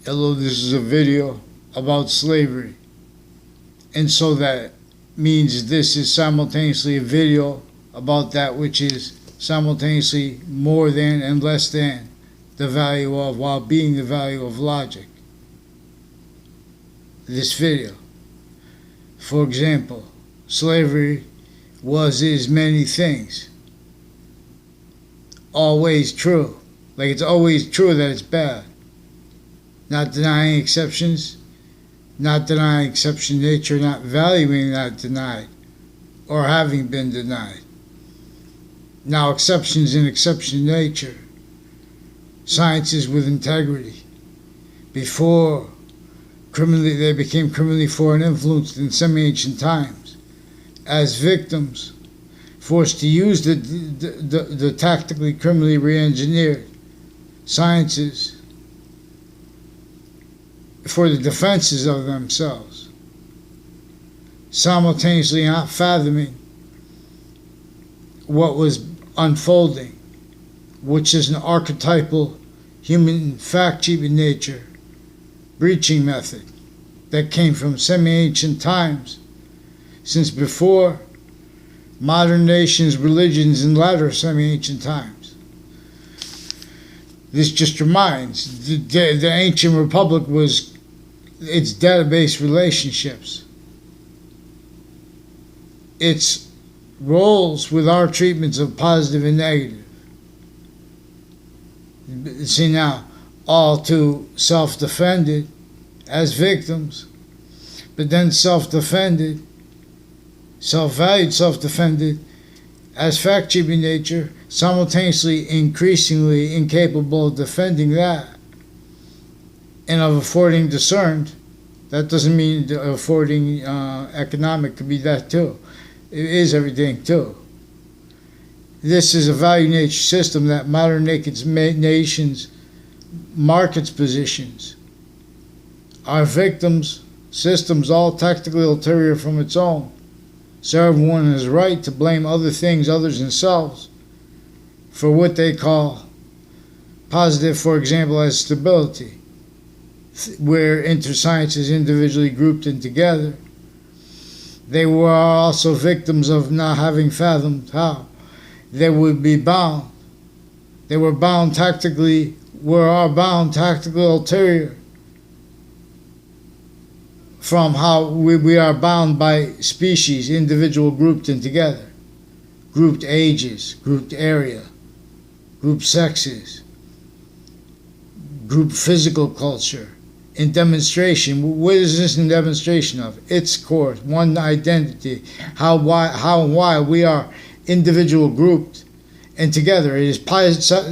Hello, this is a video about slavery. And so that means this is simultaneously a video about that which is simultaneously more than and less than the value of, while being the value of logic. This video. For example, slavery is many things. Always true. Like it's always true that it's bad. Not denying exceptions, not denying exception nature, not valuing that denied or having been denied. Now exceptions in exception nature, sciences with integrity. Before they became criminally foreign influenced in semi-ancient times, as victims, forced to use the tactically criminally re-engineered sciences for the defenses of themselves, simultaneously not fathoming what was unfolding, which is an archetypal human fact-keeping nature breaching method that came from semi-ancient times, since before modern nations, religions, and latter semi-ancient times. This just reminds the ancient republic was its database relationships, its roles with our treatments of positive and negative. See now, all too self-defended as victims, but then self-defended, self-valued, self-defended as fact-keeping nature, simultaneously increasingly incapable of defending that and of affording discerned. That doesn't mean affording economic, could be that too. It is everything too. This is a value nature system that modern nations markets positions. Our victims, systems all tactically ulterior from its own. So everyone has a right to blame other things, others themselves, for what they call positive, for example, as stability, where interscience is individually grouped in together. They were also victims of not having fathomed how they would be bound. They were bound tactically, are bound tactically ulterior from how we are bound by species, individual grouped in together, grouped ages, grouped area, grouped sexes, grouped physical culture. In demonstration, what is this in demonstration of? Its core, one identity, how and why we are individual grouped and together. It is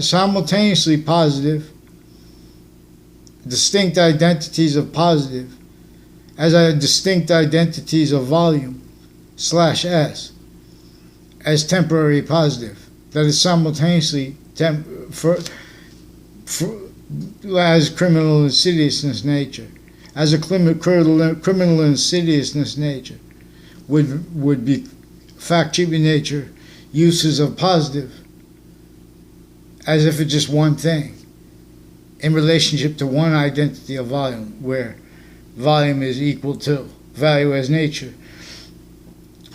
simultaneously positive, distinct identities of positive, as distinct identities of volume /s, as temporary positive, that is simultaneously as criminal insidiousness nature, as a criminal insidiousness nature would be fact-keeping nature, uses of positive, as if it's just one thing, in relationship to one identity of volume, where volume is equal to value as nature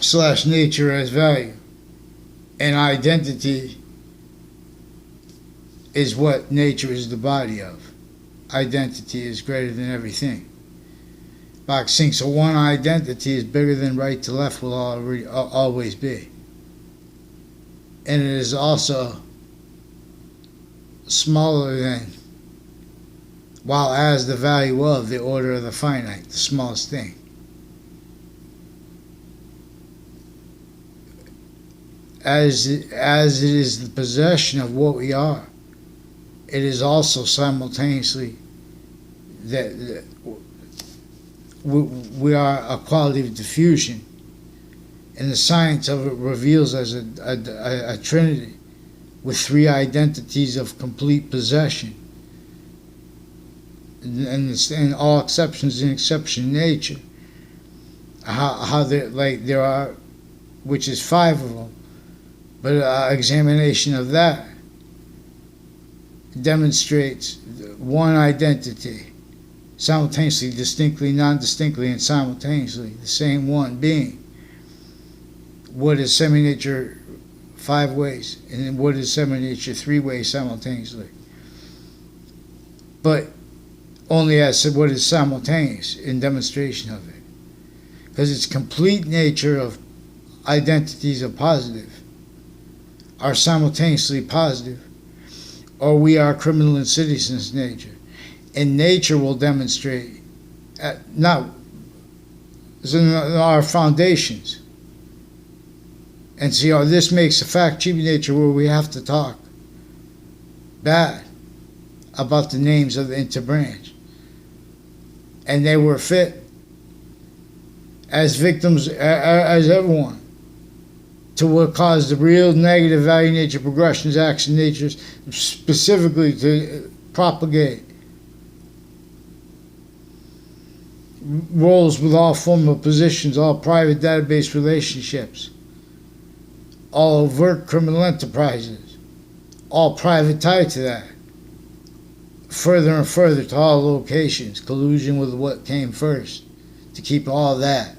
/ nature as value, and identity is what nature is the body of. Identity is greater than everything. Boxing, so one identity is bigger than right to left will always be. And it is also smaller than, while as the value of the order of the finite, the smallest thing. As it is the possession of what we are, it is also simultaneously that we are a quality of diffusion, and the science of it reveals as a trinity with three identities of complete possession, and all exceptions in exception nature. How there are, which is 5 of them, but examination of that demonstrates one identity simultaneously, distinctly, non-distinctly, and simultaneously, the same one being. What is semi-nature 5 ways, and what is semi-nature 3 ways simultaneously? But only as what is simultaneous in demonstration of it. Because its complete nature of identities of positive are simultaneously positive, or we are criminal insidiousness nature. And nature will demonstrate, not our foundations. And see, this makes a fact cheap nature where we have to talk bad about the names of the interbranch. And they were fit as victims, as everyone, to what caused the real negative value nature progressions, action natures, specifically to propagate roles with all formal positions, all private database relationships, all overt criminal enterprises, all private tied to that, further and further to all locations, collusion with what came first, to keep all that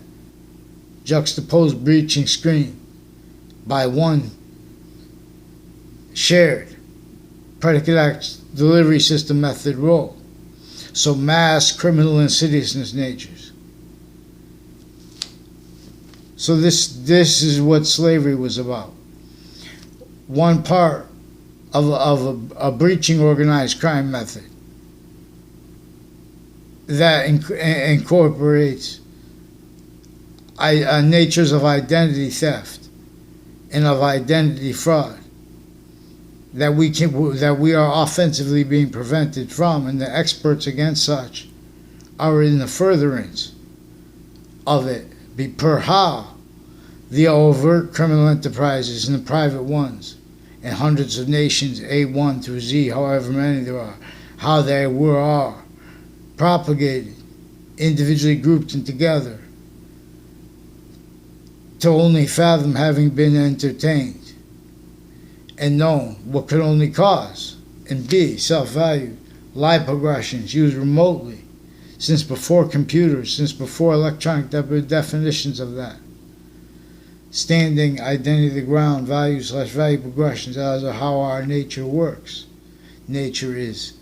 juxtaposed breaching screen by one shared predicate act delivery system method role. So mass criminal insidiousness natures. So this is what slavery was about. One part of a breaching organized crime method that incorporates natures of identity theft and of identity fraud that we are offensively being prevented from, and the experts against such are in the furtherance of it. Per how the overt criminal enterprises and the private ones in hundreds of nations, A1 through Z, however many there are, how they are propagated, individually grouped and together, to only fathom having been entertained and known what could only cause and be self-value lie progressions used remotely since before computers, since before electronic definitions of that. Standing identity the ground value/value progressions as to how our nature works. Nature is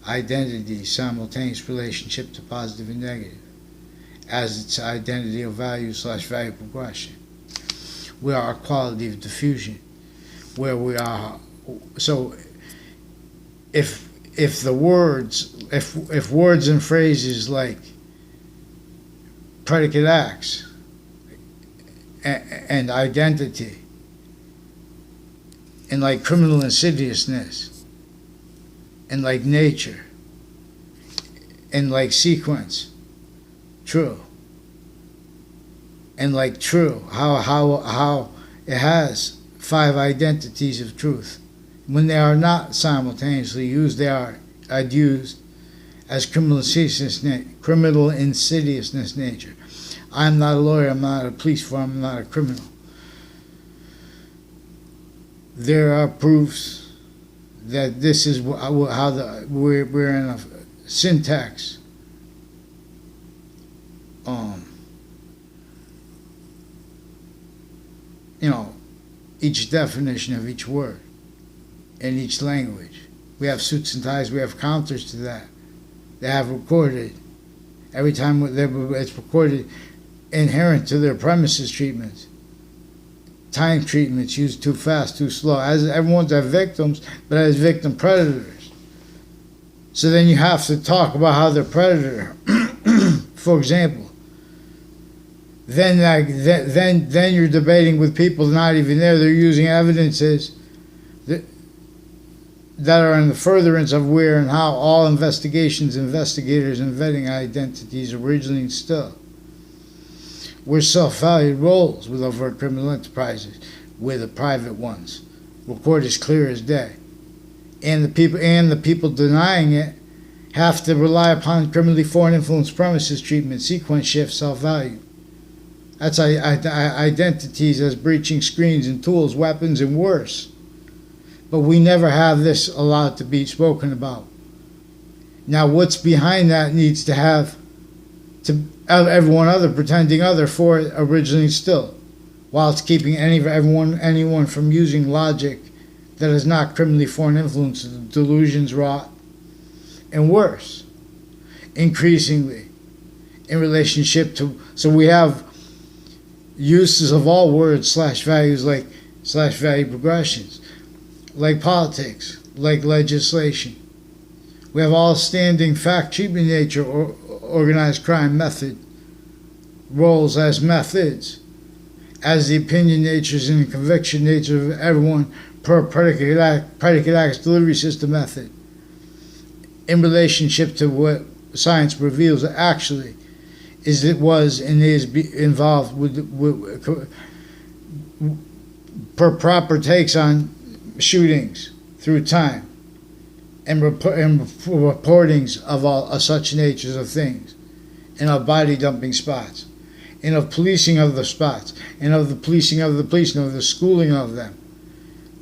identity, simultaneous relationship to positive and negative, as its identity of value/value progression. We are a quality of diffusion, where we are. So, if words and phrases like predicate acts and identity, and like criminal insidiousness, and like nature, and like sequence, true, and like true, how it has 5 identities of truth. When they are not simultaneously used, they are used as criminal insidiousness nature. I'm not a lawyer, I'm not a police force, I'm not a criminal. There are proofs that this is how we're in a syntax. Each definition of each word in each language. We have suits and ties, we have counters to that. They have recorded. Every time it's recorded, inherent to their premises treatments. Time treatments used too fast, too slow. As everyone's our victims, but as victim predators. So then you have to talk about how they're predator. For example, then you're debating with people not even there. They're using evidences that are in the furtherance of where and how all investigators, and vetting identities originally instilled. We're self-valued roles with overt criminal enterprises. We're the private ones. Report is clear as day. And the people denying it have to rely upon criminally foreign influence premises treatment, sequence shift, self-value. That's identities as breaching screens and tools, weapons, and worse. But we never have this allowed to be spoken about. Now, what's behind that needs to have everyone other pretending other for it originally still, while it's keeping anyone from using logic that is not criminally foreign influence, delusions wrought, and worse, increasingly, in relationship to. So we have uses of all words slash values like slash value progressions, like politics, like legislation. We have all standing fact treatment nature or organized crime method roles as methods, as the opinion natures and the conviction nature of everyone per predicate acts delivery system method in relationship to what science reveals actually is it was and is involved with per proper takes on shootings through time and reportings of all of such natures of things, and of body dumping spots, and of policing of the spots, and of the policing of the police, and of the schooling of them.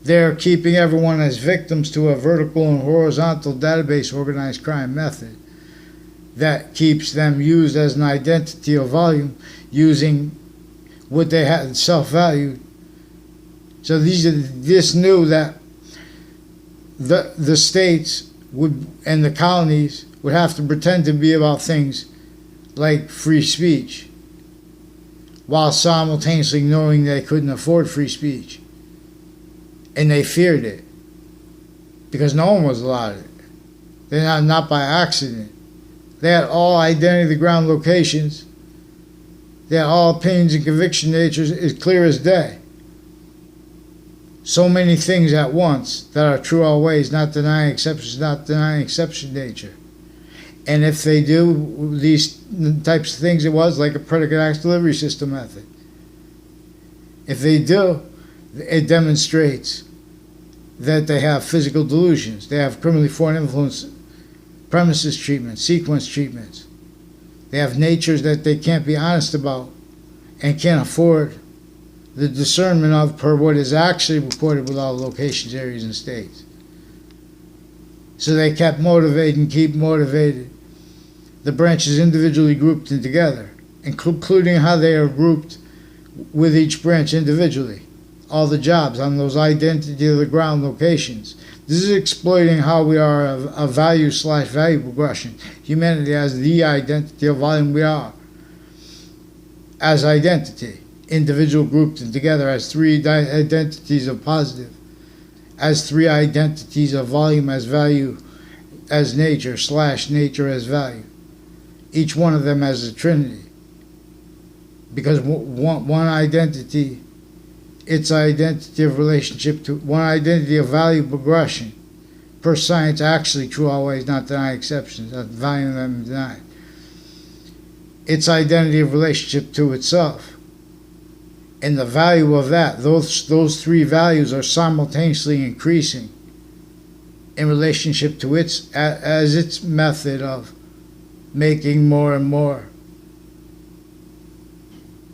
They're keeping everyone as victims to a vertical and horizontal database organized crime method that keeps them used as an identity or volume, using what they had self-valued. So this knew that the states would and the colonies would have to pretend to be about things like free speech, while simultaneously knowing they couldn't afford free speech. And they feared it, because no one was allowed it. They're not by accident. They had all identity of the ground locations. They had all opinions and conviction natures as clear as day. So many things at once that are true always, not denying exceptions, not denying exception nature. And if they do these types of things, it was like a predicate acts delivery system method. If they do, it demonstrates that they have physical delusions. They have criminally foreign influence premises treatments, sequence treatments. They have natures that they can't be honest about and can't afford the discernment of per what is actually reported with all locations, areas, and states. So they kept motivated and keep motivated the branches individually grouped and together, including how they are grouped with each branch individually, all the jobs on those identity of the ground locations. This is exploiting how we are a value slash value progression. Humanity as the identity of volume we are. As identity, individual grouped and together as three identities of positive, as three identities of volume as value, as nature slash nature as value. Each one of them as a trinity. Because one identity, its identity of relationship to one identity of value progression, per science actually true always, not deny exceptions, not valuing them and denying. Its identity of relationship to itself. And the value of that, those three values are simultaneously increasing in relationship to its method of making more and more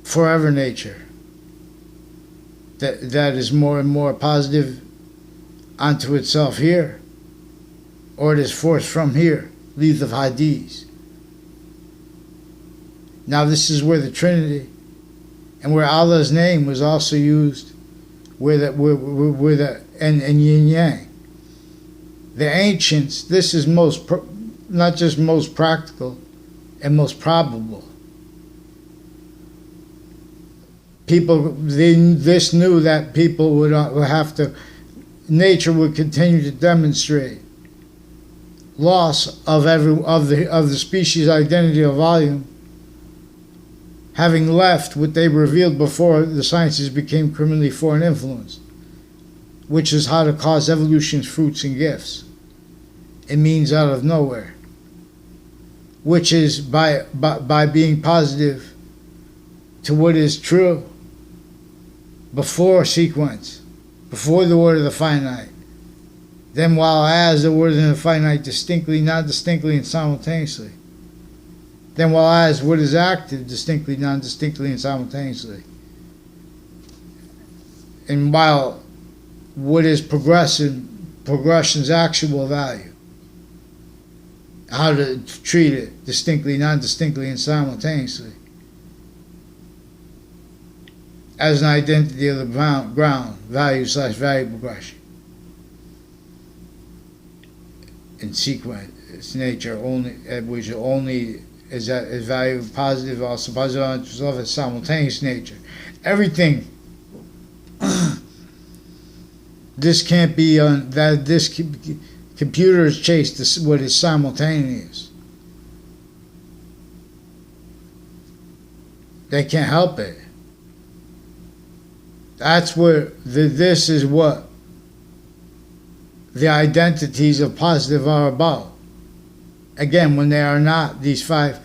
forever nature that is more and more positive onto itself here, or it is forced from here, leave of Hades. Now this is where the Trinity and where Allah's name was also used, where the and yin yang. The ancients, this is not just most practical and most probable. This knew that people would have to, nature would continue to demonstrate loss of the species identity of volume, having left what they revealed before the sciences became criminally foreign influence, which is how to cause evolution's fruits and gifts. It means out of nowhere, which is by being positive to what is true before sequence, before the word of the finite. Then while as the word of the finite distinctly, non-distinctly, and simultaneously. Then while as what is active distinctly, non-distinctly, and simultaneously. And while what is progression's actual value. how to treat it distinctly, non-distinctly, and simultaneously as an identity of the ground, value/value progression. In sequence, its nature only, which only is that is value positive, also positive on itself as simultaneous nature. Everything. This can't be on that. This computer is chased what is simultaneous. They can't help it. That's where this is what the identities of positive are about. Again, when they are not these five,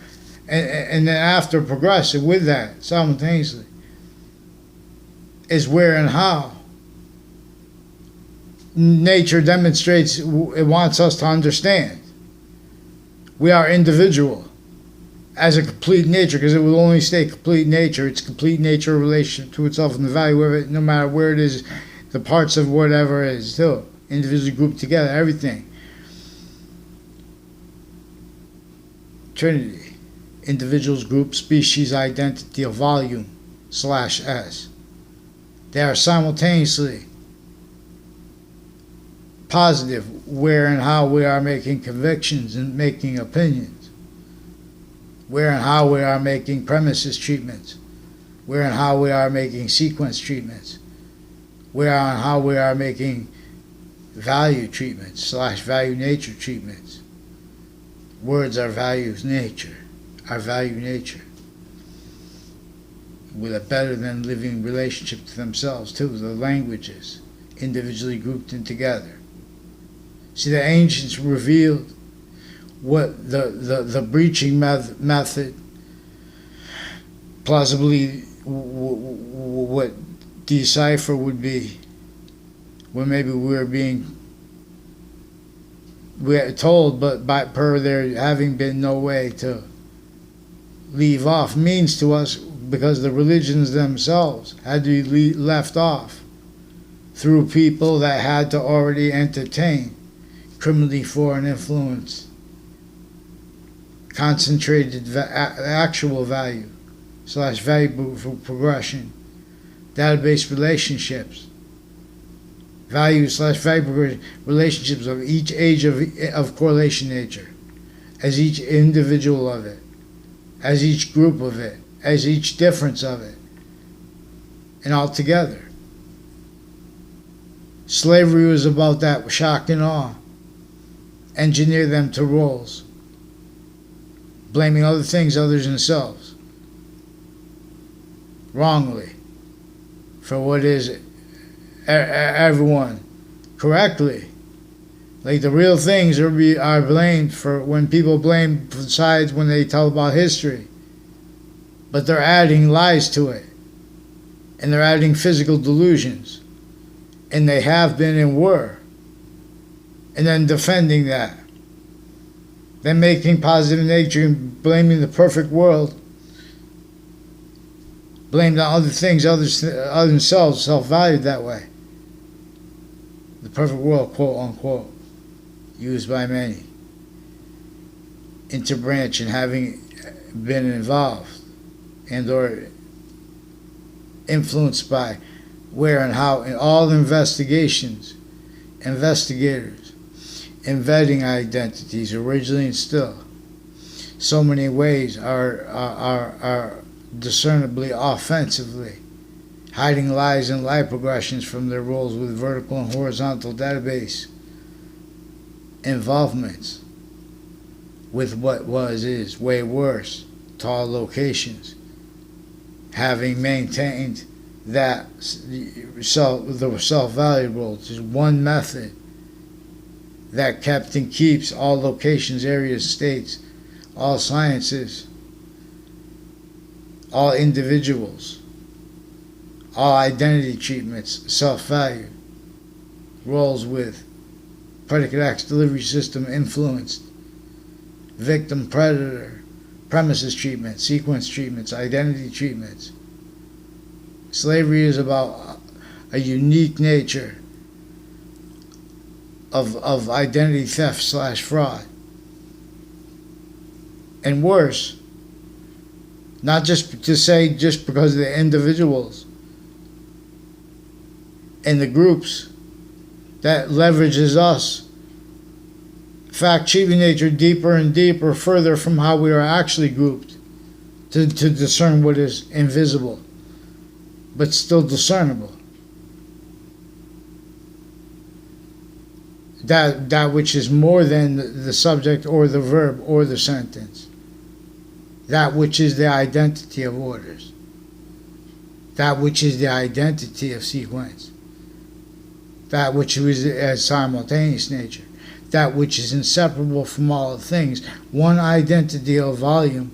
and then after progressing with that simultaneously, is where and how nature demonstrates it wants us to understand. We are individual as a complete nature, because it will only stay complete nature. It's complete nature in relation to itself and the value of it, no matter where it is, the parts of whatever it is, still individually grouped together, everything. Trinity, individuals, group, species, identity of volume/S. They are simultaneously positive where and how we are making convictions and making opinions, where and how we are making premises treatments, where and how we are making sequence treatments, where and how we are making value treatments/value nature treatments. Words are values nature, are value nature, with a better than living relationship to themselves too. The languages individually grouped in together. See, the ancients revealed what the breaching method, plausibly what decipher would be, when maybe we're told, but per there having been no way to leave off, means to us, because the religions themselves had to be left off through people that had to already entertain criminally foreign influence, concentrated actual value/value progression, database relationships, value/value relationships of each age of correlation nature, as each individual of it, as each group of it, as each difference of it, and all together. Slavery was about that, shock and awe. Engineer them to roles, blaming other things other than themselves, wrongly, for what is everyone, correctly. Like the real things are blamed for, when people blame sides when they tell about history, but they're adding lies to it, and they're adding physical delusions, and they have been and were, and then defending that, then making positive nature and blaming the perfect world, blamed on other things other than themselves, self-valued that way. The perfect world, quote unquote, used by many, interbranch and having been involved and or influenced by where and how in all investigations, investigators, embedding identities originally and still, so many ways are discernibly offensively hiding lies and lie progressions from their roles with vertical and horizontal database involvements with what is way worse, tall locations, having maintained that the self-value role is one method that kept and keeps all locations, areas, states, all sciences, all individuals, all identity treatments, self-value, roles with predicate acts, delivery system influenced, victim, predator, premises treatment, sequence treatments, identity treatments. Slavery is about a unique nature of identity theft/fraud, and worse. Not just to say just because of the individuals and the groups that leverages us. Fact cheating nature deeper and deeper, further from how we are actually grouped to discern what is invisible, but still discernible. That which is more than the subject or the verb or the sentence. That which is the identity of orders. That which is the identity of sequence. That which is as simultaneous nature. That which is inseparable from all things. One identity of volume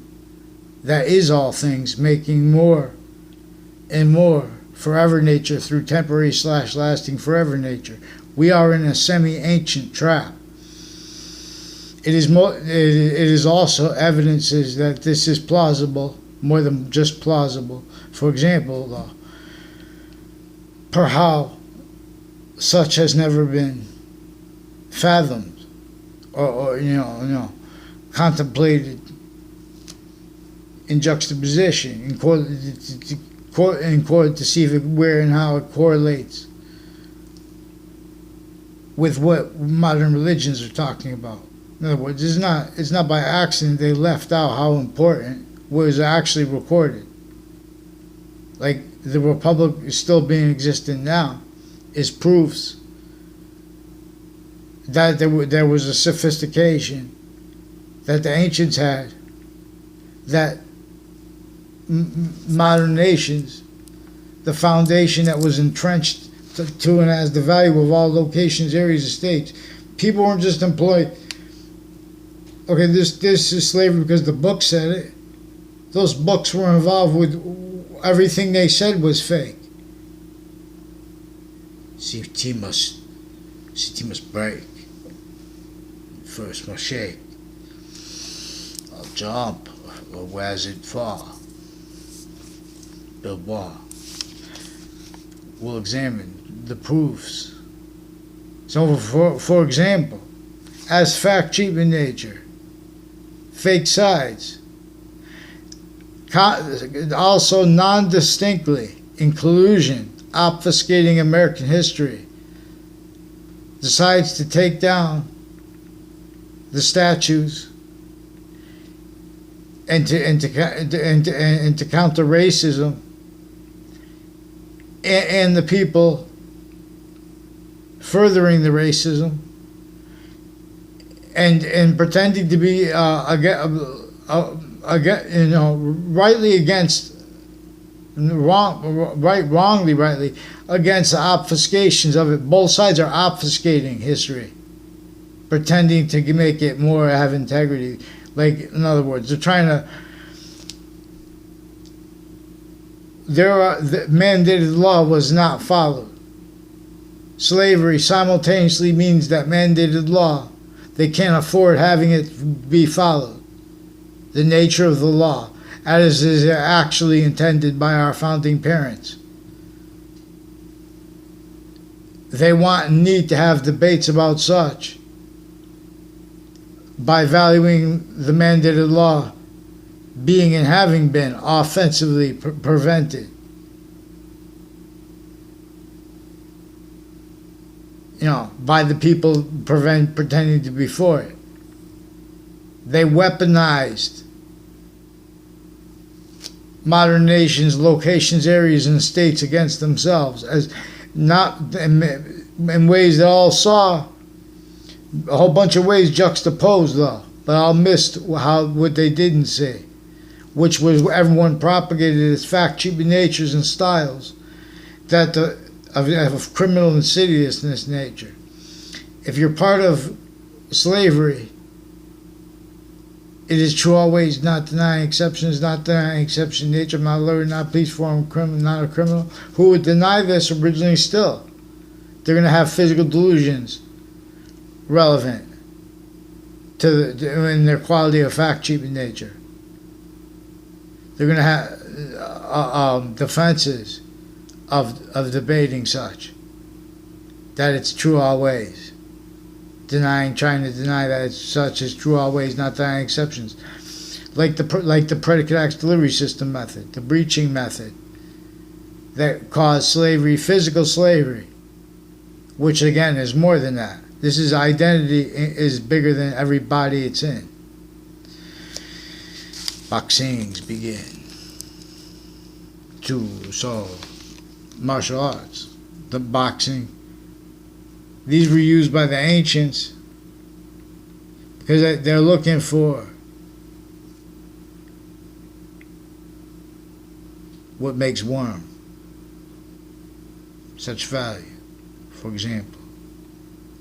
that is all things, making more and more forever nature through temporary / lasting forever nature. We are in a semi-ancient trap. It is also evidences that this is plausible, more than just plausible. For example, per how such has never been fathomed or contemplated in juxtaposition, in court to see where and how it correlates with what modern religions are talking about. In other words, it's not by accident they left out how important was actually recorded. Like the Republic is still being existent now, is proofs that there was a sophistication that the ancients had, that modern nations, the foundation that was entrenched to and as the value of all locations, areas, and states. People weren't just employed. Okay, this is slavery because the book said it. Those books were involved with everything they said was fake. CT must break. First must shake. I'll jump, or where's it fall? Bilbois. We'll examine the proofs. So, for example, as fact cheap in nature, fake sides, also non-distinctly in collusion, obfuscating American history, decides to take down the statues and to counter racism and the people furthering the racism and pretending to be rightly against wrongly against the obfuscations of it. Both sides are obfuscating history, pretending to make it more have integrity. Like, in other words, they're trying to. The mandated law was not followed. Slavery simultaneously means that mandated law, they can't afford having it be followed. The nature of the law, as is actually intended by our founding parents. They want and need to have debates about such by valuing the mandated law being and having been offensively prevented. By the people pretending to be for it. They weaponized modern nations, locations, areas, and states against themselves, as not in ways that all saw a whole bunch of ways juxtaposed, though, but all missed what they didn't see, which was everyone propagated as fact cheaping natures and styles that of criminal insidiousness nature. If you're part of slavery, it is true always, not denying exceptions, not denying exception nature, not a lawyer, not police form, criminal, not a criminal. Who would deny this originally still? They're going to have physical delusions relevant in their quality of fact cheaping nature. They're going to have defenses of debating such, that it's true always, trying to deny that it's such is true always, not denying exceptions. like the predicate acts delivery system method, the breaching method that caused slavery, physical slavery, which again is more than that. This is identity is bigger than every body it's in. Boxings begin. So martial arts, the boxing. These were used by the ancients because they're looking for what makes warm such value, for example,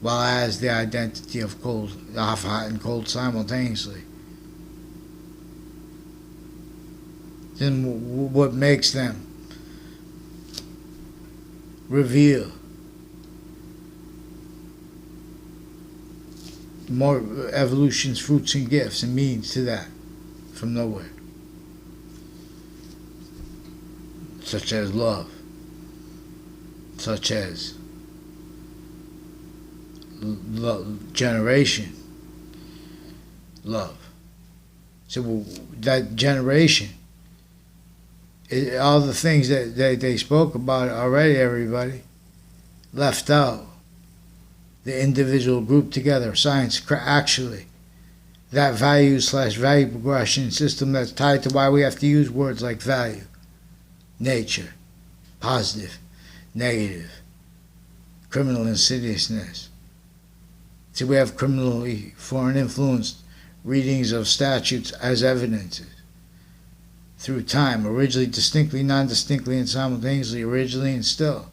while as the identity of cold, of hot and cold simultaneously. Then what makes them reveal more evolution's fruits and gifts and means to that from nowhere, such as love, such as generation, love. So that generation, all the things that they spoke about already, everybody left out the individual group together. Science actually, that value progression system that's tied to why we have to use words like value, nature, positive, negative, criminal insidiousness. See, we have criminally foreign influenced readings of statutes as evidences through time, originally distinctly, non-distinctly, and simultaneously, originally and still.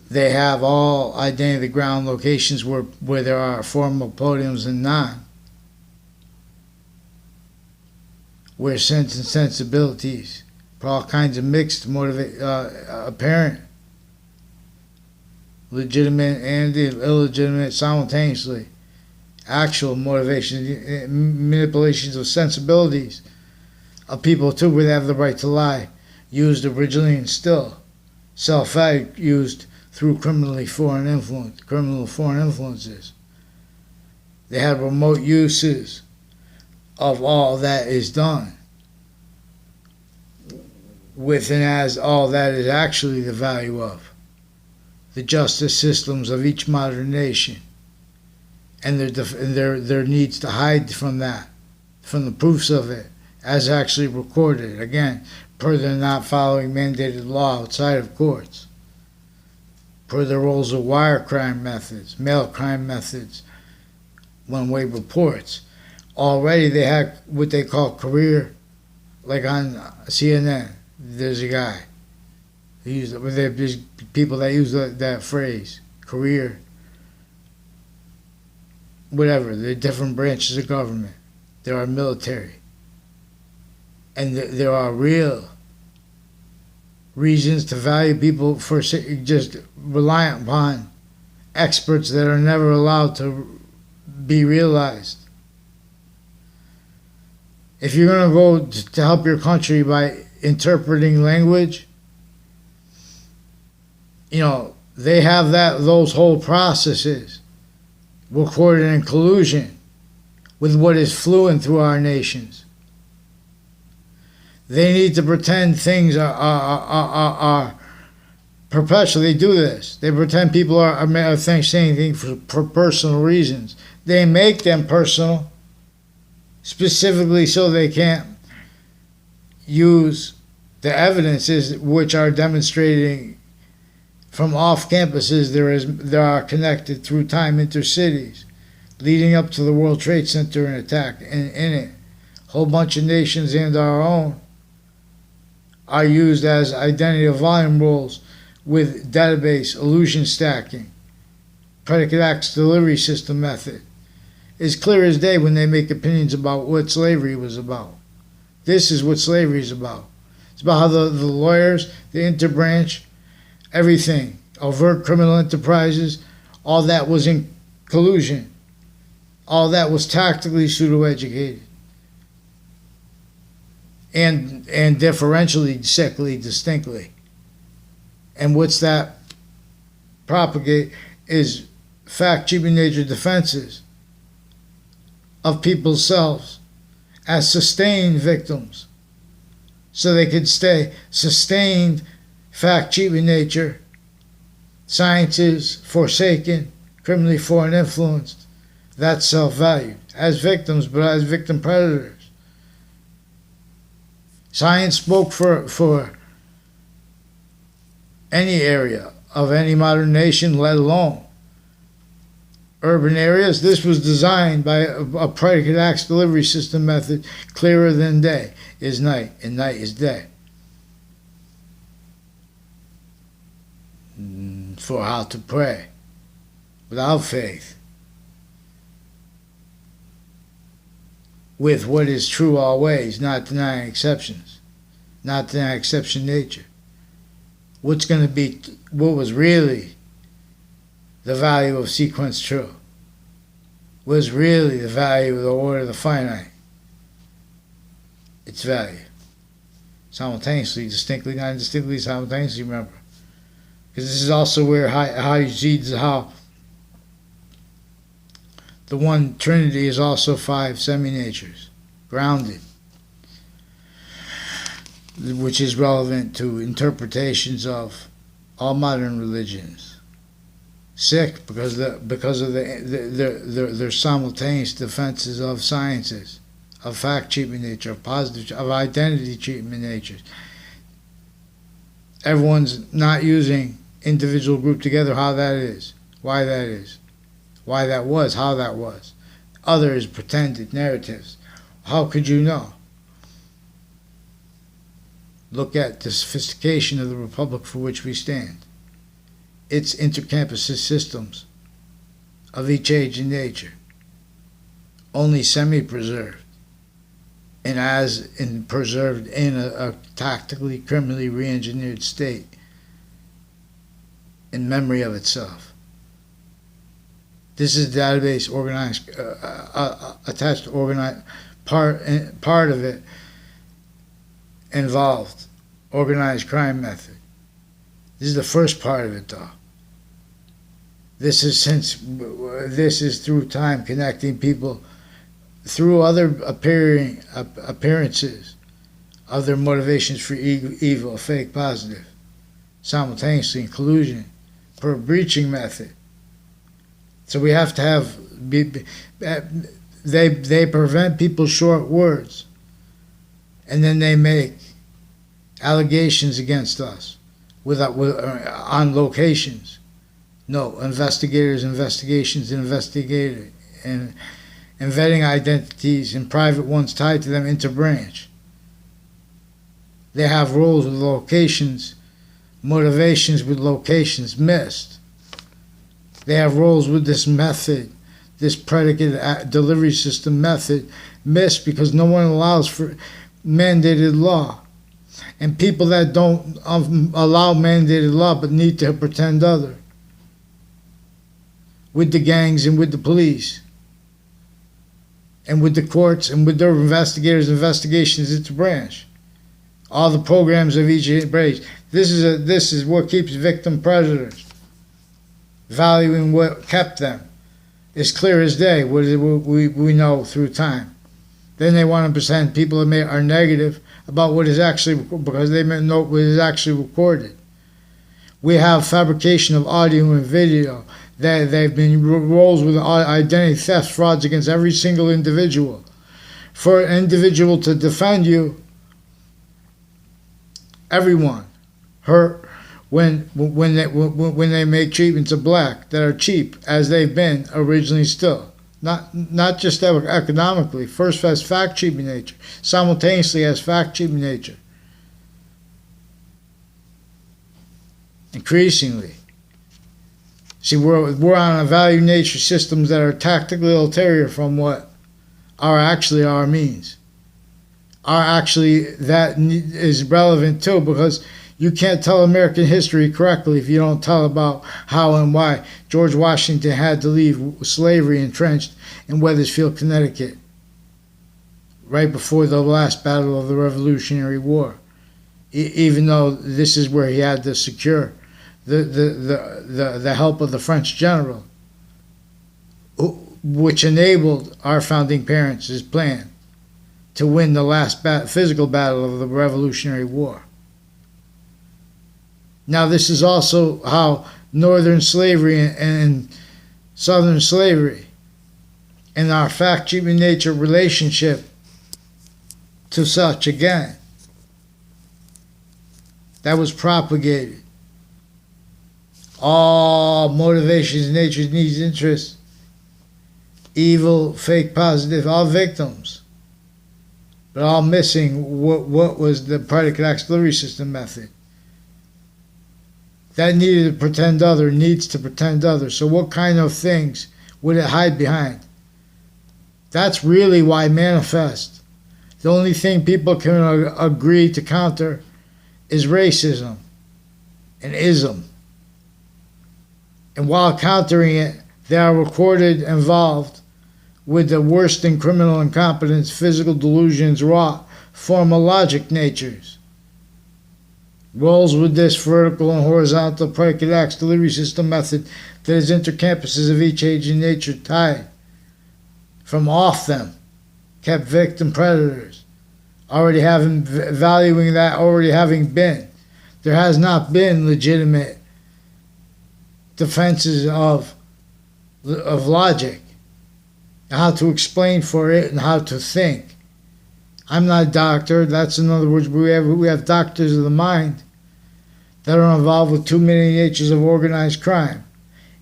They have all identity ground locations where there are formal podiums and non, where sense and sensibilities for all kinds of mixed apparent, legitimate and illegitimate simultaneously, actual motivations, manipulations of sensibilities of people too, where they have the right to lie, used originally and still, self-value used through criminal foreign influences. They have remote uses of all that is done with and as all that is actually the value of the justice systems of each modern nation, and their needs to hide from that, from the proofs of it as actually recorded, again, per their not following mandated law outside of courts, per their roles of wire crime methods, mail crime methods, one-way reports. Already they had what they call career, like on CNN, there's a guy. There's people that use that phrase, career, whatever. There are different branches of government. There are military. And there are real reasons to value people for just reliant upon experts that are never allowed to be realized. If you're going to go to help your country by interpreting language, they have those whole processes recorded in collusion with what is fluent through our nations. They need to pretend things are perpetually. They do this. They pretend people are saying things for personal reasons. They make them personal specifically so they can't use the evidences which are demonstrating from off campuses there are connected through time intercities leading up to the World Trade Center and attack in it. A whole bunch of nations and our own are used as identity of volume rules with database illusion stacking, predicate acts delivery system method. It's clear as day when they make opinions about what slavery was about. This is what slavery is about. It's about how the lawyers, the interbranch, everything, overt criminal enterprises, all that was in collusion. All that was tactically pseudo-educated. And differentially, secularly, distinctly. And what's that propagate is fact, cheap in nature defenses of people's selves as sustained victims, so they could stay sustained. Fact cheap in nature, science is forsaken, criminally foreign influenced. That's self-valued as victims, but as victim predators. Science spoke for any area of any modern nation, let alone urban areas. This was designed by a predicate acts delivery system method. Clearer than day is night, and night is day. For how to pray without faith, with what is true always, not denying exceptions, not denying exception nature. What's going to be, what was really the value of sequence true? Was really the value of the order of the finite? Its value. Simultaneously, distinctly, not indistinctly, simultaneously, remember. Because this is also where how you see how the one Trinity is also five semi-natures, grounded, which is relevant to interpretations of all modern religions. Sick because of their simultaneous defenses of sciences, of fact treatment nature, of positive, of identity treatment natures. Everyone's not using individual group together, how that is, why that is, why that was, how that was. Others pretended narratives. How could you know? Look at the sophistication of the republic for which we stand. Its intercampus systems of each age and nature, only semi-preserved, and preserved in a tactically, criminally re-engineered state in memory of itself. This is a database organized, attached to organized, part of it involved organized crime method. This is the first part of it, though. This is through time connecting people through other appearances of their motivations for evil, fake, positive, simultaneously in collusion, per breaching method. So we have to have, they prevent people's short words, and then they make allegations against us on locations. No, investigations, and vetting identities and private ones tied to them interbranch. They have roles with locations, motivations with locations missed. They have roles with this method, this predicate delivery system method missed because no one allows for mandated law. And people that don't allow mandated law but need to pretend other. With the gangs and with the police. And with the courts and with their investigations into branch. All the programs of each branch. This is what keeps victim predators. Valuing what kept them. It's clear as day what we know through time. Then they want to present people that are negative about what is actually, because they may know what is actually recorded. We have fabrication of audio and video. They've been roles with identity theft, frauds against every single individual. For an individual to defend you, everyone, when they make treatments of black that are cheap as they've been originally still. Not just economically, first as fact treatment nature, simultaneously as fact treatment nature. Increasingly. See, we're on a value nature systems that are tactically ulterior from what our means. That is relevant too, because you can't tell American history correctly if you don't tell about how and why George Washington had to leave slavery entrenched in Wethersfield, Connecticut, right before the last battle of the Revolutionary War. Even though this is where he had to secure the help of the French general, which enabled our founding parents' plan to win the last physical battle of the Revolutionary War. Now, this is also how Northern slavery and Southern slavery and our fact-keeping nature relationship to such, again, that was propagated. All motivations, natures, needs, interests, evil, fake, positive, all victims, but all missing what was the predicate auxiliary system method. That needed to pretend other, needs to pretend other. So what kind of things would it hide behind? That's really why manifest. The only thing people can agree to counter is racism and ism. And while countering it, they are recorded involved with the worst in criminal incompetence, physical delusions, raw, formal logic natures. Rolls with this vertical and horizontal predicate auxiliary system method that is intercampuses of each age and nature tied from off them, kept victim predators, already having valuing that, already having been. There has not been legitimate defenses of logic, how to explain for it and how to think. I'm not a doctor. That's, in other words, we have doctors of the mind that are involved with too many natures of organized crime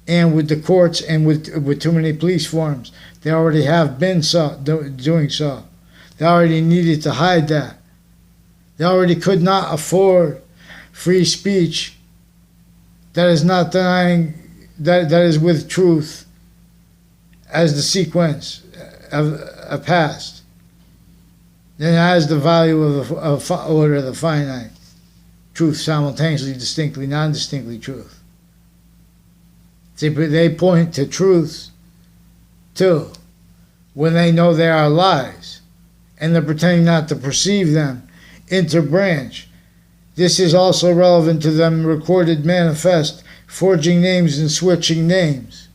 and with the courts and with too many police forms. They already have been doing so. They already needed to hide that. They already could not afford free speech that is not denying, that is with truth as the sequence of past. Then it has the value of order of the finite. Truth simultaneously, distinctly, non-distinctly truth. They point to truths, too, when they know they are lies, and they're pretending not to perceive them, interbranch. This is also relevant to them recorded manifest, forging names and switching names,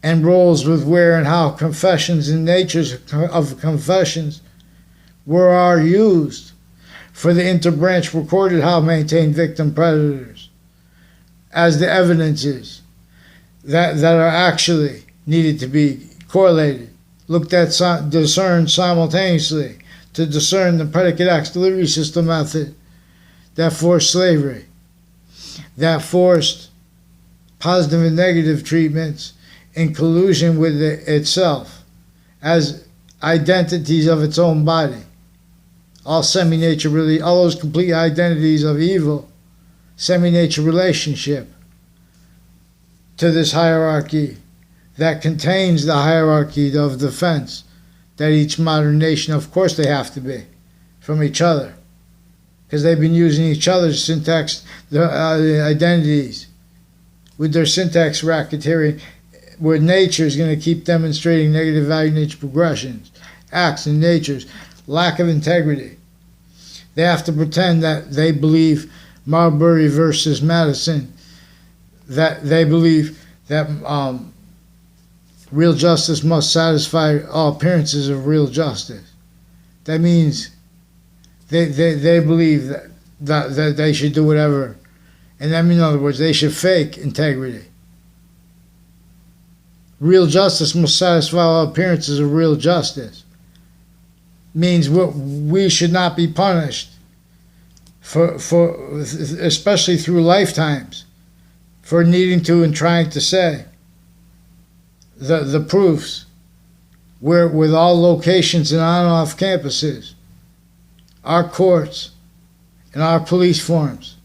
and roles with where and how confessions and natures of confessions are used for the interbranch recorded how maintain victim predators as the evidences that are actually needed to be correlated, looked at, discerned simultaneously to discern the predicate auxiliary system method that forced slavery, that forced positive and negative treatments in collusion with itself as identities of its own body. All semi-nature, really, all those complete identities of evil, semi-nature relationship to this hierarchy that contains the hierarchy of defense that each modern nation, of course they have to be, from each other, because they've been using each other's syntax, identities, with their syntax racketeering, where nature is going to keep demonstrating negative value nature progressions, acts and natures, lack of integrity. They have to pretend that they believe Marbury versus Madison, that they believe that real justice must satisfy all appearances of real justice. That means they believe that they should do whatever. And that means, in other words, they should fake integrity. Real justice must satisfy all appearances of real justice. Means we should not be punished for especially through lifetimes, for needing to and trying to say the proofs where with all locations and on and off campuses, our courts and our police forms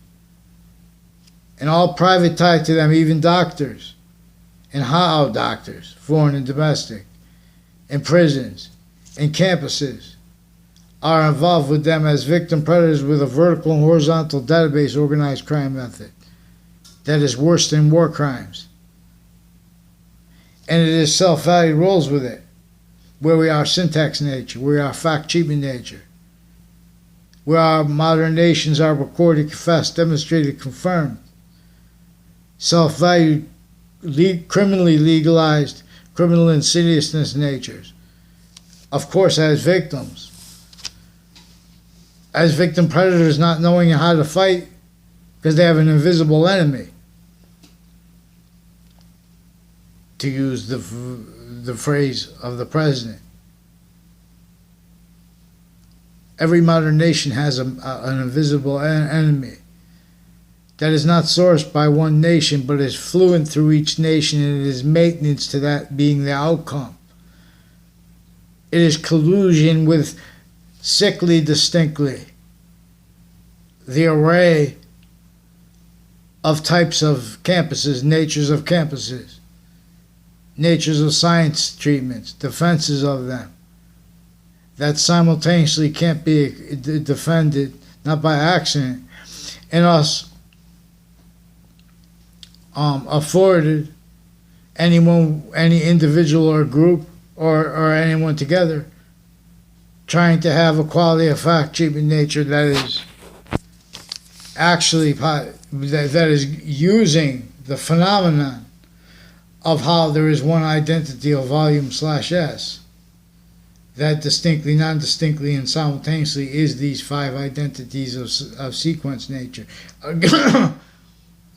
and all private tied to them, even doctors and how doctors, foreign and domestic, and prisons and campuses are involved with them as victim predators with a vertical and horizontal database organized crime method that is worse than war crimes. And it is self-value roles with it, where we are syntax nature, where we are fact-keeping nature, where our modern nations are recorded, confessed, demonstrated, confirmed, self-value, criminally legalized, criminal insidiousness natures. Of course, as victims. As victim predators not knowing how to fight because they have an invisible enemy. To use the phrase of the president. Every modern nation has an invisible enemy that is not sourced by one nation but is fluent through each nation, and it is maintenance to that being the outcome. It is collusion with sickly distinctly the array of types of campuses, natures of campuses, natures of science treatments, defenses of them, that simultaneously can't be defended, not by accident, and us afforded anyone, any individual or group or anyone together trying to have a quality of fact treatment nature that is actually that is using the phenomenon of how there is one identity of volume / S that distinctly, non-distinctly, and simultaneously is these 5 identities of sequence nature.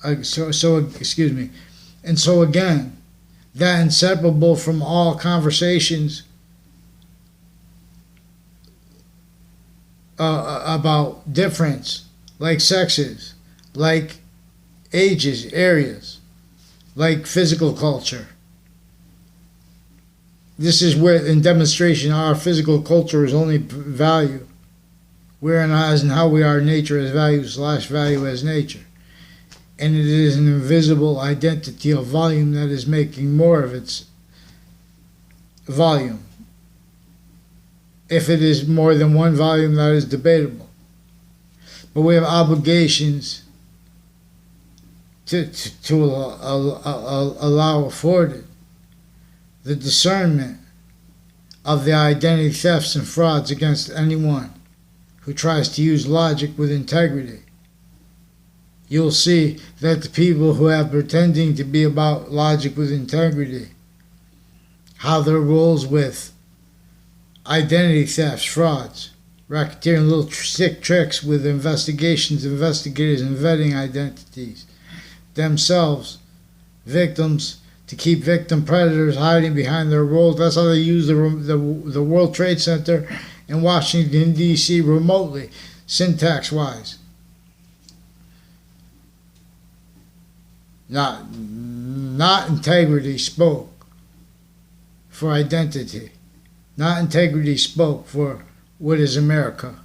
Excuse me. And so again, that inseparable from all conversations about difference, like sexes, like ages, areas, like physical culture. This is where, in demonstration, our physical culture is only value, whereas in how we are nature as value / value as nature. And it is an invisible identity of volume that is making more of its volume. If it is more than one volume, that is debatable. But we have obligations to allow afforded the discernment of the identity thefts and frauds against anyone who tries to use logic with integrity. You'll see that the people who have pretending to be about logic with integrity, how their roles with identity thefts, frauds, racketeering, little sick tricks with investigations, investigators, and vetting identities, themselves victims, to keep victim predators hiding behind their roles. That's how they use the World Trade Center in Washington, D.C. remotely, syntax-wise. Not integrity spoke for identity. Not integrity spoke for what is America.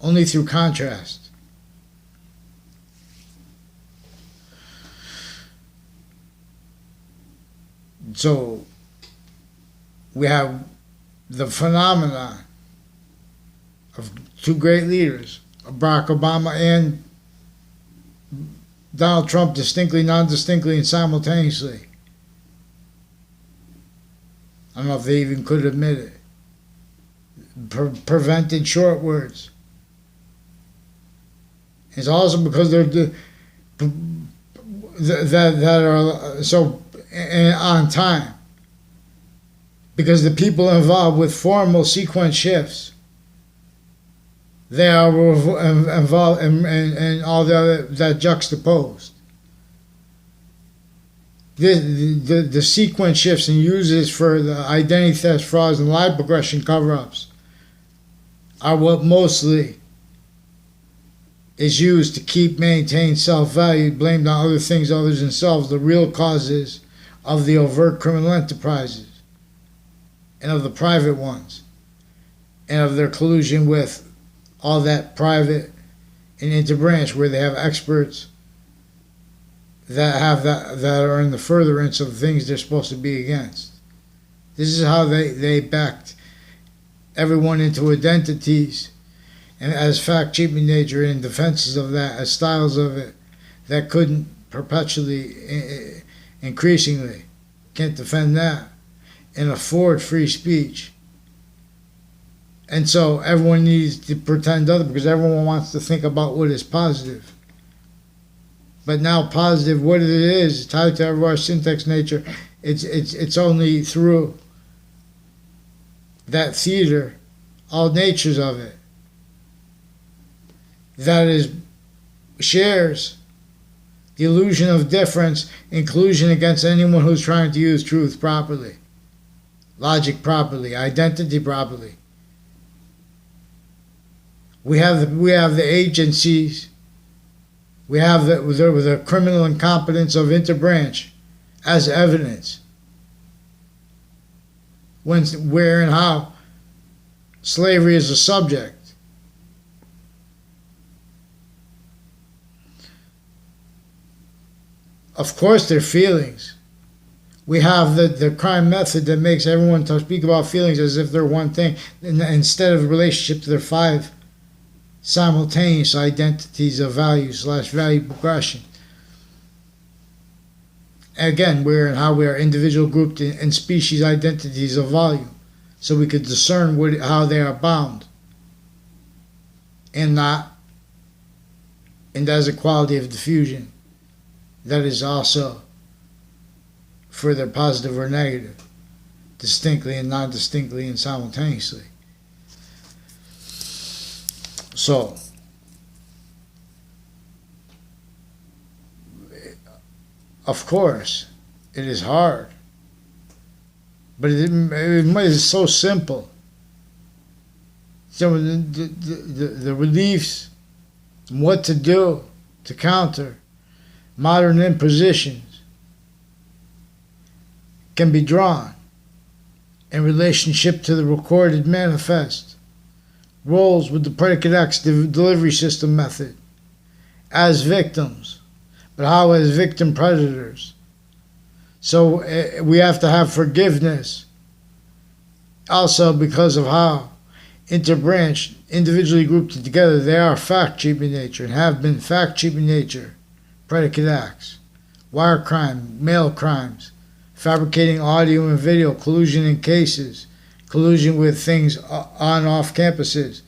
Only through contrast. So we have the phenomenon of 2 great leaders, Barack Obama and Donald Trump, distinctly, non-distinctly, and simultaneously. I don't know if they even could admit it. Prevented short words. It's also because they're that are so on time. Because the people involved with formal sequence shifts, they are involved in all the other that juxtaposed. The sequence shifts and uses for the identity theft, frauds, and lie progression cover-ups are what mostly is used to maintain self-value, blamed on other things other than themselves, the real causes of the overt criminal enterprises and of the private ones and of their collusion with all that private and interbranch where they have experts that are in the furtherance of things they're supposed to be against. This is how they backed everyone into identities and as fact treatment nature and defenses of that, as styles of it that couldn't perpetually, increasingly, can't defend that and afford free speech. And so everyone needs to pretend other because everyone wants to think about what is positive. But now positive, what it is tied to our syntax nature, It's only through that theater, all natures of it, that is shares the illusion of difference, inclusion against anyone who's trying to use truth properly, logic properly, identity properly. We have the agencies. We have the criminal incompetence of interbranch as evidence. When, where, and how slavery is a subject. Of course, their feelings. We have the crime method that makes everyone to speak about feelings as if they're one thing, instead of a relationship to their 5 simultaneous identities of value/value progression. Again, where and how we are individual, grouped, and species identities of volume, so we could discern how they are bound and not, and as a quality of diffusion that is also further positive or negative, distinctly and non-distinctly and simultaneously. So, of course, it is hard, but it is so simple. So the reliefs, what to do to counter modern impositions can be drawn in relationship to the recorded manifest roles with the predicate X delivery system method as victims, but how as victim predators. So we have to have forgiveness also because of how interbranched, individually grouped together, they are fact-cheap in nature and have been fact-cheap in nature. Predicate acts, wire crime, mail crimes, fabricating audio and video, collusion in cases, collusion with things on off campuses,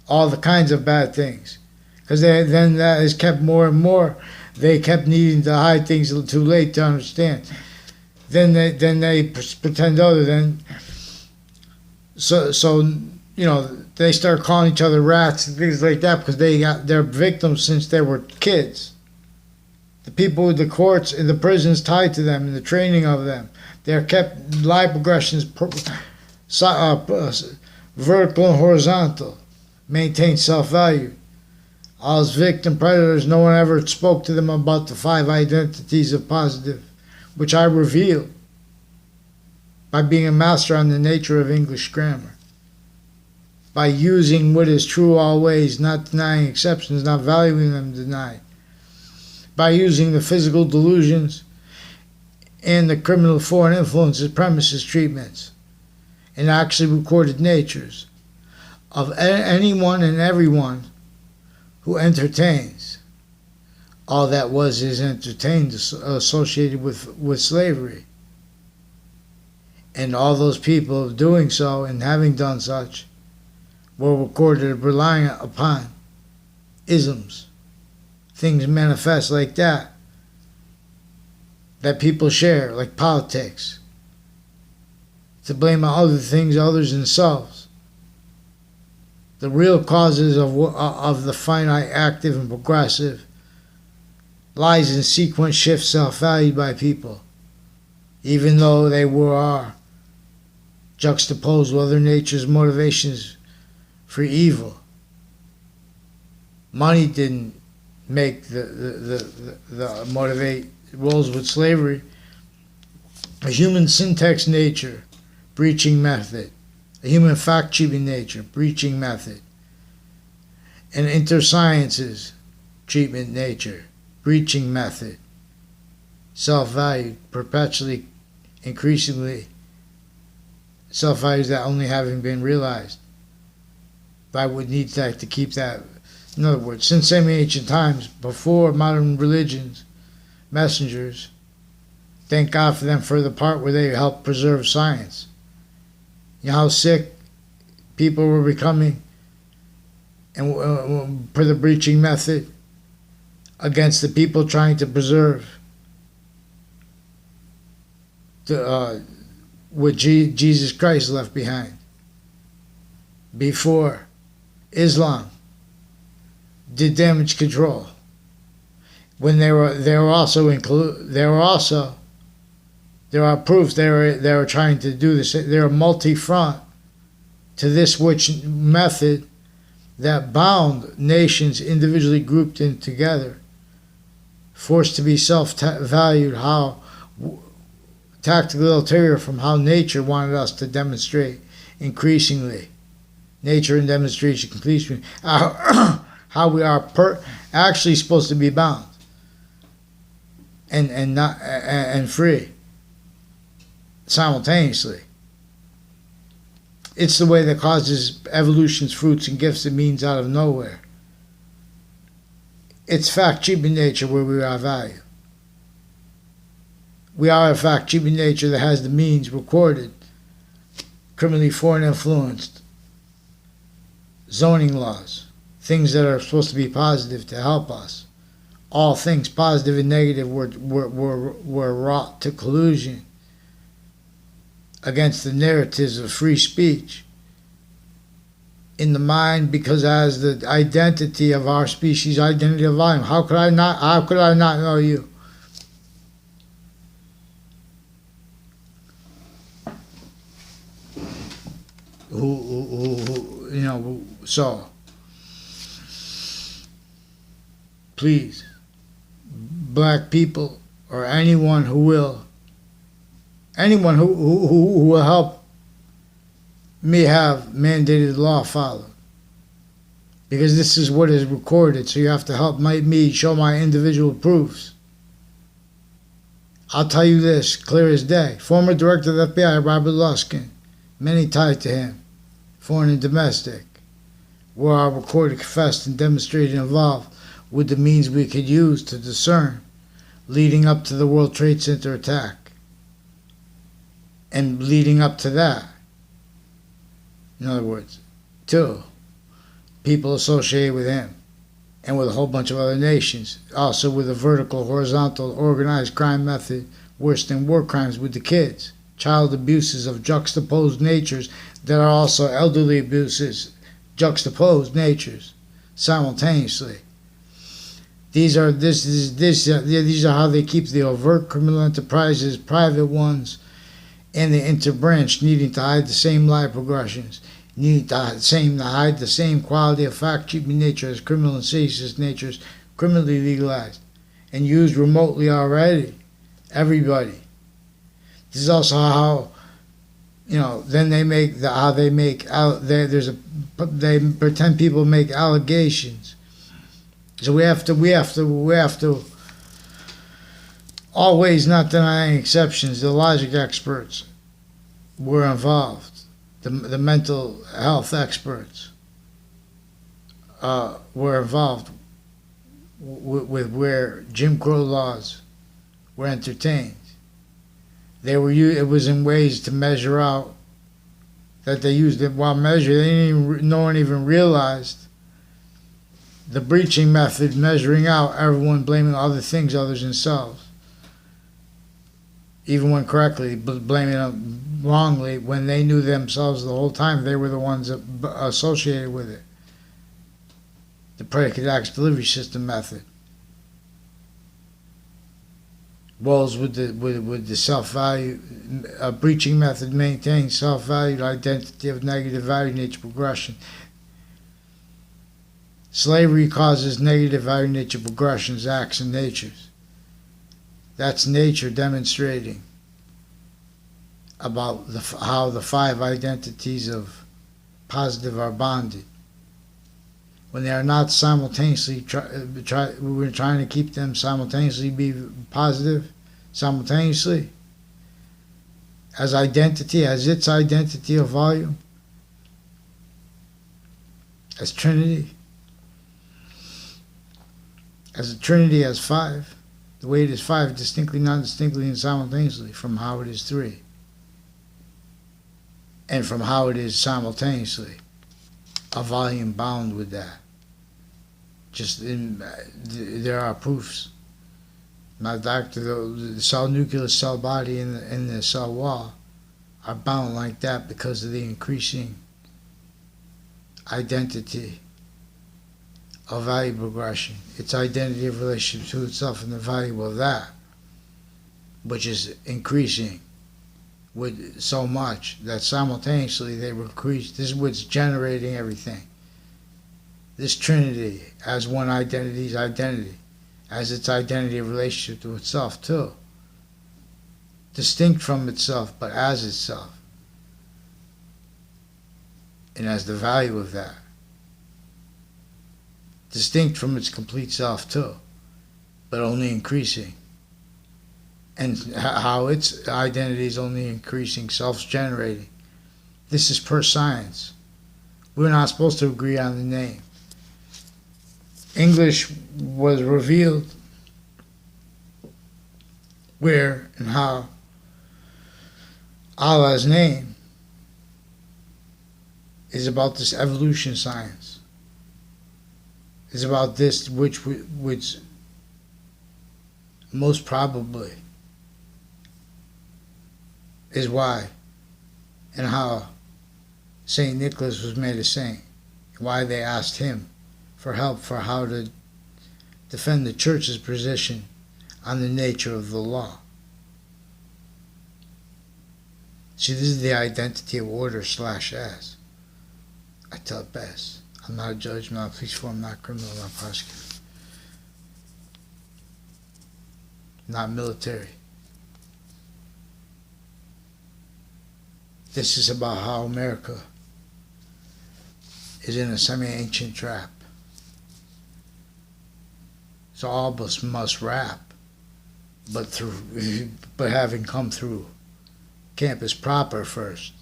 all the kinds of bad things. Because then that is kept more and more. They kept needing to hide things too late to understand. Then they pretend other than. So you know, they start calling each other rats and things like that because they're victims since they were kids. The people with the courts and the prisons tied to them and the training of them, they're kept live progressions, vertical and horizontal, maintain self-value. As victim predators, no one ever spoke to them about the 5 identities of positive, which I reveal by being a master on the nature of English grammar. By using what is true always, not denying exceptions, not valuing them denied. By using the physical delusions and the criminal foreign influences, premises, treatments, and actually recorded natures of anyone and everyone who entertains all that is entertained associated with slavery. And all those people doing so and having done such were recorded relying upon isms, things manifest like that people share, like politics, to blame on other things other than themselves. The real causes of the finite, active, and progressive lies in sequence shift self-value by people, even though they are juxtaposed with other nature's motivations for evil. Money didn't make the motivate roles with slavery. A human syntax nature, breaching method. A human fact-cheating nature, breaching method. An intersciences treatment nature, breaching method. Self-value, perpetually, increasingly, self-values that only having been realized. But I would need to keep that. In other words, since semi-ancient times, before modern religions, messengers, thank God for them for the part where they helped preserve science. You know how sick people were becoming and for the breaching method against the people trying to preserve what Jesus Christ left behind before Islam did damage control. When there are proofs they were trying to do this. They're a multi-front to this which method that bound nations individually grouped in together, forced to be self-valued, how tactically ulterior from how nature wanted us to demonstrate increasingly. Nature and demonstration completion. How we are actually supposed to be bound and free simultaneously. It's the way that causes evolution's fruits and gifts and means out of nowhere. It's fact cheap in nature where we are value. We are a fact cheap in nature that has the means recorded, criminally foreign influenced, zoning laws, things that are supposed to be positive to help us. All things positive and negative were wrought to collusion against the narratives of free speech in the mind, because as the identity of our species, identity of volume, how could I not know you? So please, black people or anyone who will help me have mandated law followed, because this is what is recorded, so you have to help me show my individual proofs. I'll tell you this, clear as day. Former Director of the FBI, Robert Luskin, many tied to him, foreign and domestic, were our recorded, confessed, and demonstrated involved with the means we could use to discern leading up to the World Trade Center attack. And leading up to that, in other words, two, people associated with him and with a whole bunch of other nations, also with a vertical, horizontal, organized crime method worse than war crimes with the kids, child abuses of juxtaposed natures that are also elderly abuses, juxtaposed natures, simultaneously. These are how they keep the overt criminal enterprises, private ones, and the interbranch needing to hide the same lie progressions, needing to hide the same quality of fact-keeping nature as criminal and seditious natures, criminally legalized and used remotely already. Everybody. This is also how, then they pretend people make allegations. So we have to always not denying exceptions. The logic experts were involved. The mental health experts were involved with where Jim Crow laws were entertained. It was in ways to measure out that they used it while measuring. No one even realized the breaching method, measuring out, everyone blaming other things other than themselves. Even when correctly, blaming them wrongly when they knew themselves the whole time they were the ones associated with it. The predicate acts delivery system method. Walls with the self-value, breaching method maintains self-valued identity of negative value nature progression. Slavery causes negative value nature progressions, acts, and natures. That's nature demonstrating about how the five identities of positive are bonded. When they are not simultaneously, we're trying to keep them simultaneously be positive, simultaneously, as identity, as its identity of volume, as Trinity. As a Trinity has five, the way it is five, distinctly, non-distinctly, and simultaneously, from how it is three. And from how it is simultaneously, a volume bound with that. There are proofs Now, doctor, the cell nucleus, cell body, and the cell wall are bound like that because of the increasing identity of value progression. Its identity of relationship to itself and the value of that, which is increasing with so much that simultaneously they will increase. This is what's generating everything. This trinity as one identity's identity, as its identity of relationship to itself too. Distinct from itself, but as itself. And as the value of that. Distinct from its complete self too, but only increasing. And how its identity is only increasing, self-generating. This is per science. We're not supposed to agree on the name. English was revealed where and how Allah's name is about this evolution science. Is about this which most probably is why and how St. Nicholas was made a saint. Why they asked him for help for how to defend the church's position on the nature of the law. See, this is the identity of order /S. I tell it best. I'm not a judge, I'm not a police force, I'm not a criminal, I'm not a prosecutor. Not military. This is about how America is in a semi-ancient trap. So all of us must rap, but having come through campus proper first.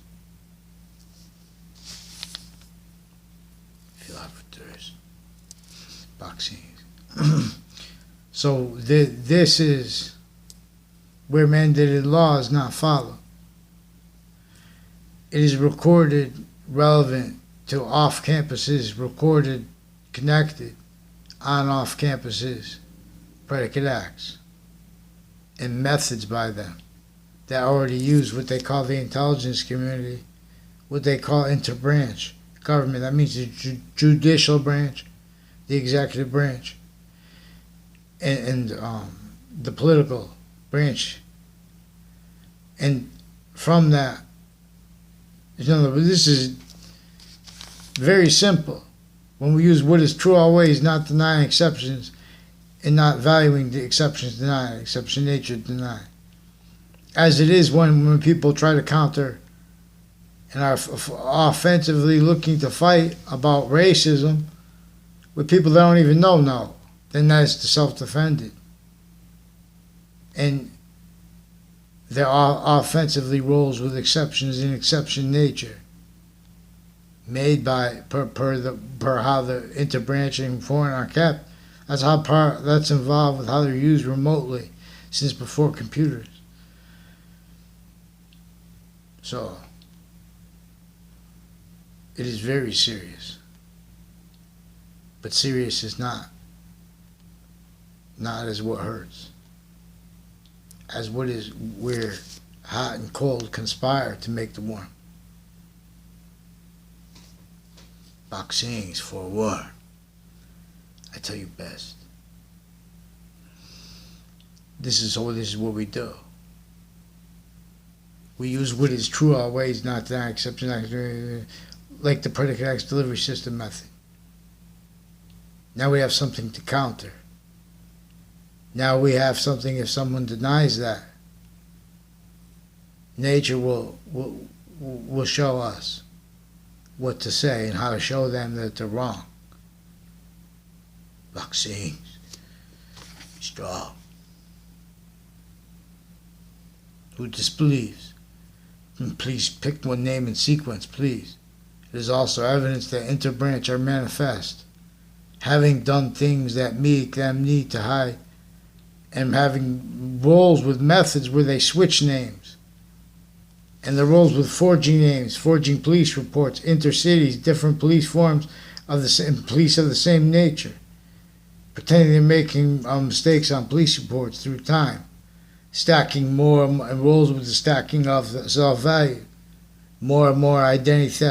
Boxing. So this is where mandated law is not followed. It is recorded, relevant to off campuses, recorded, connected, on off campuses, predicate acts, and methods by them that already use what they call the intelligence community, what they call interbranch government. That means the judicial branch, the executive branch, and the political branch. And from that, this is very simple. When we use what is true always, not denying exceptions, and not valuing the exceptions denied, exception nature denied. As it is when people try to counter and are offensively looking to fight about racism with people that don't even know now, then that's the self-defended. And there are offensively roles with exceptions in exception nature, made by per how the interbranching foreign are kept. That's involved with how they're used remotely since before computers. So it is very serious. But serious is not as what hurts. As what is where hot and cold conspire to make the warm. Boxings for war. I tell you best. This is what we do. We use what is true always, not that exception, like the predicate acts delivery system method. Now we have something to counter. Now we have something if someone denies that. Nature will show us what to say and how to show them that they're wrong. Vaccines. Strong. Who disbelieves? Please pick one name in sequence, please. It is also evidence that interbranch are manifest, having done things that make them need to hide, and having roles with methods where they switch names, and the roles with forging names, forging police reports, intercities, different police forms of the same police of the same nature, pretending they're making mistakes on police reports through time, stacking more and rolls with the stacking of self-value, more and more identity theft.